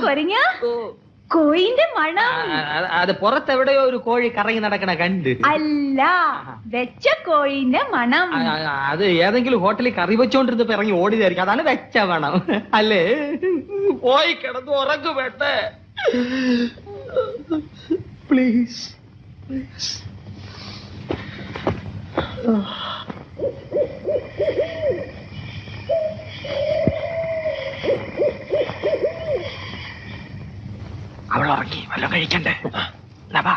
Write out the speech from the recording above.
കൊരങ്ങ കോയിന്റെ മണം. അത് പുറത്തെവിടെയോ ഒരു കോഴി കറങ്ങി നടക്കണ കണ്ട്. അല്ല, വെച്ച കോഴിന്റെ മണം. അത് ഏതെങ്കിലും ഹോട്ടലിൽ കറി വെച്ചോണ്ടിരുന്നപ്പോ ഇറങ്ങി ഓടിയതായിരിക്കും. അതാണ് വെച്ച മണം അല്ലേ? പോയി കിടന്ന് ഉറങ്ങു വേണ്ടേ? പ്ലീസ്. അവൾ ഉറങ്ങി, വല്ലതും കഴിക്കണ്ടേ? നവാ